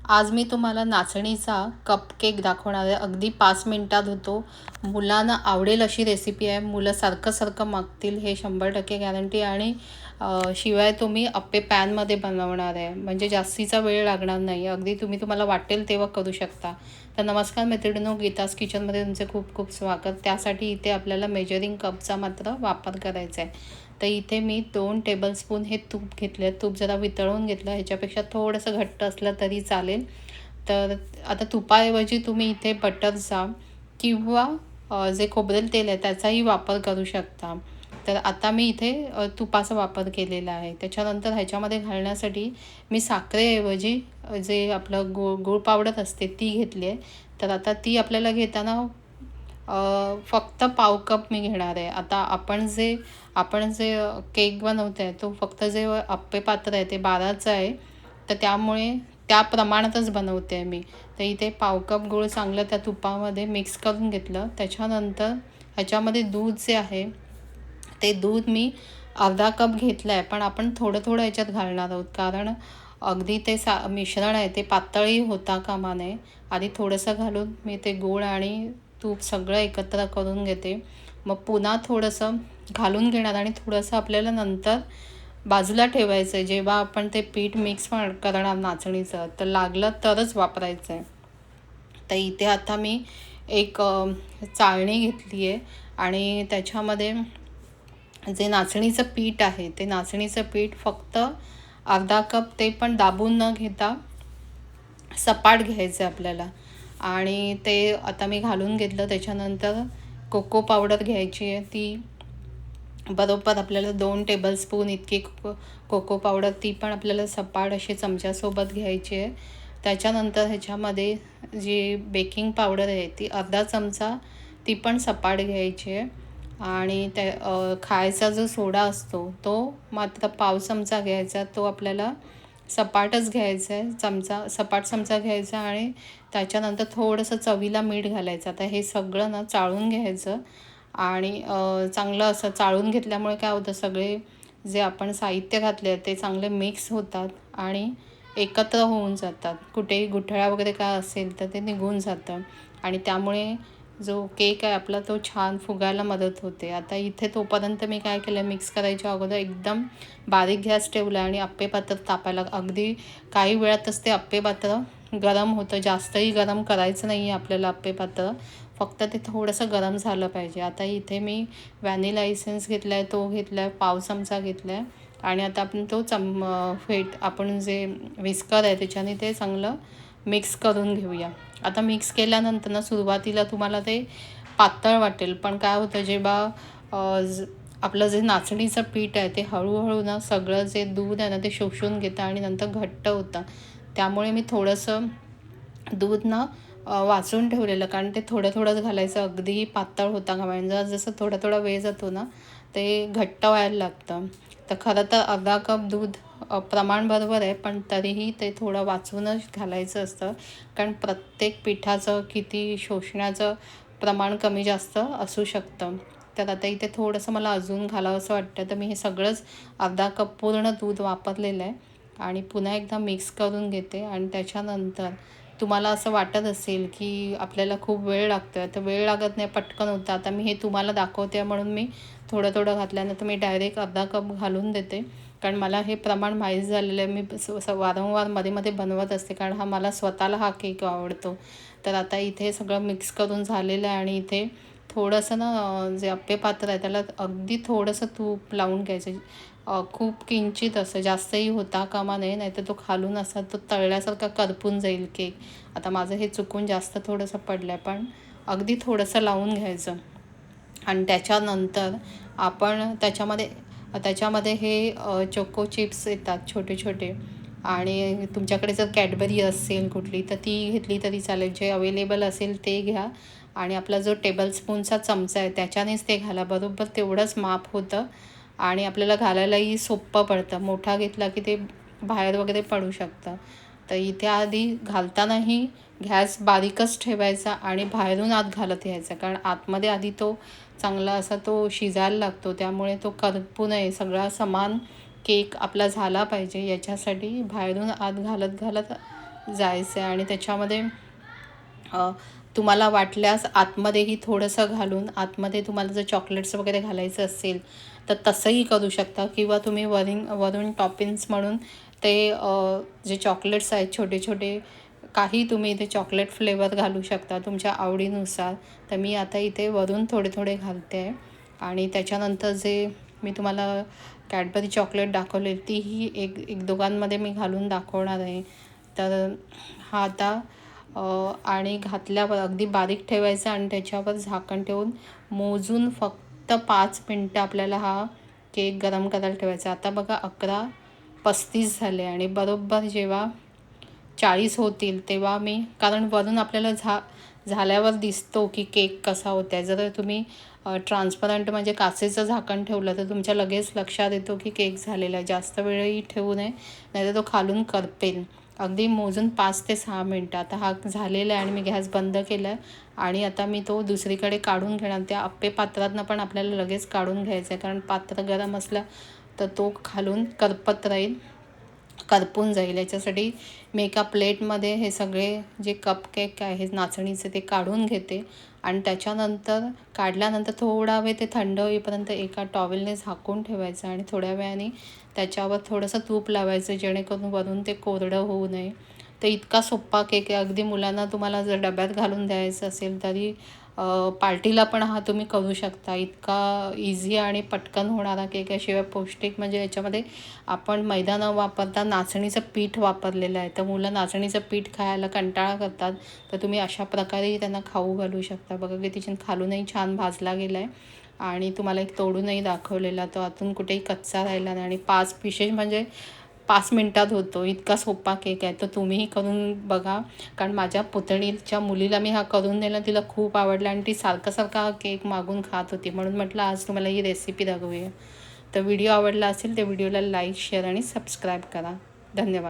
आज मी तुम्हाला नाचणीचा कपकेक दाखवणार आहे. अगदी 5 मिनिटात होतो. मुलांना आवडेल अशी रेसिपी आहे. मुलं सारखं सारखं मागतील हे 100% गॅरंटी. आणि शिवाय तुम्ही अप्पे पॅनमध्ये बनवणार आहे, म्हणजे जास्तीचा वेळ लागणार नाही. अगदी तुम्हाला वाटेल तेव्हा करू शकता. तर नमस्कार मैत्रिणींनो, गीताज किचनमध्ये तुमचे खूप खूप स्वागत. त्यासाठी इथे आपल्याला मेजरिंग कपचा मात्र वापर करायचा आहे. तर इथे मी 2 टेबलस्पून हे तूप घेतले. तूप जरा वितळून घेतलं. ह्याच्यापेक्षा थोडंसं घट्ट असलं तरी चालेल. तर आता तुपाऐवजी तुम्ही इथे बटरचा किंवा जे खोबरेल तेल आहे त्याचाही वापर करू शकता. तर आता मी इथे तुपाचा वापर केलेला आहे. त्याच्यानंतर ह्याच्यामध्ये घालण्यासाठी मी साखरेऐवजी जे आपलं गूळ पावडर असते ती घेतली आहे. तर आता ती आपल्याला घेताना फक्त पाव कप मी घेणार आहे. आता आपण जे केक बनवतो आहे तो फक्त जे अप्पे पात्र आहे ते 12चं आहे. तर त्यामुळे त्या प्रमाणातच बनवते आहे मी. तर इथे पाव कप गूळ चांगलं त्या तुपामध्ये मिक्स करून घेतलं. त्याच्यानंतर ह्याच्यामध्ये दूध जे आहे ते दूध मी अर्धा कप घेतलं आहे, पण आपण थोडं थोडं ह्याच्यात घालणार आहोत, कारण अगदी ते मिश्रण आहे ते पातळही होता कामा नये. आधी थोडंसं घालून मी ते गूळ आणि तूप सगळं एकत्र करून घेते. मग पुन्हा थोडंसं घालून घेणार आणि थोडंसं आपल्याला नंतर बाजूला ठेवायचं आहे. जेव्हा आपण ते पीठ मिक्स करणार नाचणीचं, तर लागलं तरच वापरायचं आहे. तर इथे आता मी एक चाळणी घेतली आहे आणि त्याच्यामध्ये जे नाचणीचं पीठ आहे ते नाचणीचं पीठ फक्त अर्धा कप, ते पण दाबून न घेता सपाट घ्यायचं आहे आपल्याला. आणि ते आता मी घालून घेतलं. त्याच्यानंतर कोको पावडर घ्यायची आहे. ती बरोबर आपल्याला 2 टेबलस्पून इतकी कोको पावडर, ती पण आपल्याला सपाट अशी चमच्यासोबत घ्यायची आहे. त्याच्यानंतर ह्याच्यामध्ये जी बेकिंग पावडर आहे ती अर्धा चमचा, ती पण सपाट घ्यायची आहे. आणि त्या खायचा जो सोडा असतो तो मात्र पाव चमचा घ्यायचा. तो आपल्याला सपाटच घ्यायचा आहे, सपाट चमचा घ्यायचा. आणि त्याच्यानंतर थोडंसं चवीला मीठ घालायचं. आता हे सगळं ना चाळून घ्यायचं. आणि चांगलं असं चाळून घेतल्यामुळे काय होतं, सगळे जे आपण साहित्य घातले आहे ते चांगले मिक्स होतात आणि एकत्र होऊन जातात. कुठेही गुठळा वगैरे काय असेल तर ते निघून जातं आणि त्यामुळे जो केक आहे आपला तो छान फुगायला मदत होते. आता इथे तोपर्यंत मी काय केलं, मिक्स करायच्या अगोदर एकदम बारीक गॅस ठेवला आणि अप्पेपात्र तापायला. अगदी काही वेळातच ते अप्पेपात्र गरम होतं. जास्तही गरम करायचं नाही आहे आपल्याला अप्पेपात्र, फक्त ते थोडंसं गरम झालं पाहिजे. आता इथे मी व्हॅनिला इसेन्स घेतला आहे, तो घेतला आहे, पाव चमचा घेतला आहे. आणि आता आपण तो आपण जे विस्कर आहे त्याच्याने ते चांगलं मिक्स करून घेऊया. आता मिक्स केल्यानंतर ना सुरुवातीला तुम्हाला ते पातळ वाटेल, पण काय होतं, जेव्हा आपलं जे नाचणीचं पीठ आहे ते हळूहळू ना सगळं जे दूध आहे ना ते शोषून घेतं आणि नंतर घट्ट होतं. त्यामुळे मी थोडंसं दूध ना वाचून ठेवलेलं, कारण ते थोडं थोडंच घालायचं. अगदी पातळ होता का, म्हणजे जसं थोडा थोडा वेळ जातो ना ते घट्ट व्हायला लागतं. तर खरं तर अर्धा कप दूध प्रमाण बरोबर आहे, पण तरीही ते थोडं वाचूनच घालायचं असतं, कारण प्रत्येक पिठाचं किती शोषण्याचं प्रमाण कमी जास्त असू शकतं. तर आता इथे थोडंसं मला अजून घालावंसं वाटतं, तर मी हे सगळंच अर्धा कप पूर्ण दूध वापरलेलं आहे. आणि पुन्हा एकदा मिक्स करून घेते. आणि त्याच्यानंतर तुम्हाला असं वाटत असेल की आपल्याला खूप वेळ लागतो आहे, तर वेळ लागत नाही, पटकन होतं. आता मी हे तुम्हाला दाखवते म्हणून मी थोडं थोडं घातल्यानंतर मी डायरेक्ट अर्धा कप घालून देते, कारण मला हे प्रमाण माहीत झालेलं आहे. मी वारंवार मध्ये मध्ये बनवत असते, कारण मला स्वतःला हा केक आवडतो. तर आता इथे सगळं मिक्स करून झालेलं आहे. आणि इथे थोडंसं ना जे अप्पे पात्र आहे त्याला अगदी थोडंसं तूप लावून घ्यायचं. खूप किंचित असं, जास्तही होता कामा नये, नाहीतर तो खालून असा तो तळल्यासारखा करपून जाईल केक. आता माझं हे चुकून जास्त थोडंसं पडलं आहे, पण अगदी थोडंसं लावून घ्यायचं. आणि त्याच्यानंतर आपण त्याच्यामध्ये हे चोको चिप्स येतात छोटे छोटे, आणि तुमच्याकडे जर कॅडबरी असेल कुठली तर ती घेतली तरी चालेल. जे अवेलेबल असेल ते घ्या. आणि आपला जो टेबलस्पूनचा चमचा आहे त्याच्यानेच ते घाला. बरोबर तेवढंच माप होतं आणि आपल्याला घालायलाही सोपं पडतं. मोठा घेतला की ते बाहेर वगैरे पडू शकतं. तर इथे आधी घालतानाही गॅस बारीकच ठेवायचा आणि बाहेरून आत घालत यायचा, कारण आतमध्ये आधी तो चांगला असा तो शिजायला लागतो. त्यामुळे तो करपू नये, सगळा समान केक आपला झाला पाहिजे याच्यासाठी बाहेरून आत घालत घालत जायचं आहे. आणि त्याच्यामध्ये तुम्हाला वाटल्यास आतमध्येही थोडंसं घालून आतमध्ये तुम्हाला जर चॉकलेट्स वगैरे घालायचं असेल तर तसंही करू शकता, किंवा तुम्ही वरून टॉपिंग्स म्हणून ते जे चॉकलेट्स आहेत छोटे छोटे, काही तुम्ही इथे चॉकलेट फ्लेवर घालू शकता तुमच्या आवडीनुसार. तर मी आता इथे वरून थोडे थोडे घालते आहे. आणि त्याच्यानंतर जे मी तुम्हाला कॅडबरी चॉकलेट दाखवले तीही एक दोघांमध्ये मी घालून दाखवणार आहे. तर हा आता आणि घातल्यावर अगदी बारीक ठेवायचं आणि त्याच्यावर झाकण ठेवून मोजून फक्त 5 मिनटं आपल्याला हा केक गरम करायला ठेवायचा. आता बघा 11:35 झाले आणि बरोबर जेव्हा 40 होतील तेव्हा मी, कारण वरून आपल्याला झाल्यावर दिसतो की केक कसा होत आहे. जर तुम्ही ट्रान्सपरंट म्हणजे काचेचं झाकण ठेवलं तर तुमच्या लगेच लक्षात येतो की केक झालेला आहे. जास्त वेळही ठेवू नये, नाहीतर तो खालून करपेल. अगदी मोजून 5 ते 6 मिनटं. आता हा झालेला आहे आणि मी गॅस बंद केला आहे. आणि आता मी तो दुसरीकडे काढून घेणार. त्या आप्पे पात्रातनं पण आपल्याला लगेच काढून घ्यायचं आहे, कारण पात्र गरम असलं तर तो खालून करपत राहील, करपून जाईल. याच्यासाठी मी एका प्लेटमध्ये हे सगळे जे कपकेक आहे नाचणीचे ते काढून घेते. आणि त्याच्यानंतर काढल्यानंतर थोडा वेळ ते थंड होईपर्यंत एका टॉवेलने झाकून ठेवायचं आणि थोड्या वेळाने त्याच्यावर थोडंसं तूप लावायचं, जेणेकरून वरून ते कोरडं होऊ नये. तर इतका सोप्पा केक आहे. अगदी मुलांना तुम्हाला जर डब्यात घालून द्यायचं असेल तरी पार्टीला पण हा तुम्ही करू शकता. इतका इझी आणि पटकन होणारा केक आहे. शिवाय पौष्टिक, म्हणजे याच्यामध्ये आपण मैदा न वापरता नाचणीचं पीठ वापरलेलं आहे. तर मुलं नाचणीचं पीठ खायला कंटाळा करतात, तर तुम्ही अशा प्रकारेही त्यांना खाऊ घालू शकता. बघा की तिच्यात खालूनही छान भाजला गेला आहे आणि तुम्हाला एक तोडूनही दाखवलेला, तो आतून कुठेही कच्चा राहिला नाही. आणि 5 पीसेस म्हणजे 5 मिनटात होतो. इतका सोपा केक आहे. तर तुम्हीही करून बघा, कारण माझ्या पुतणीच्या मुलीला मी हा करून दिला, तिला खूप आवडला आणि ती सारखा सारखा हा केक मागून खात होती. म्हणून म्हटलं आज तुम्हाला ही रेसिपी दाखवूया. तर व्हिडिओ आवडला असेल तर व्हिडिओला लाईक, शेअर आणि सबस्क्राईब करा. धन्यवाद.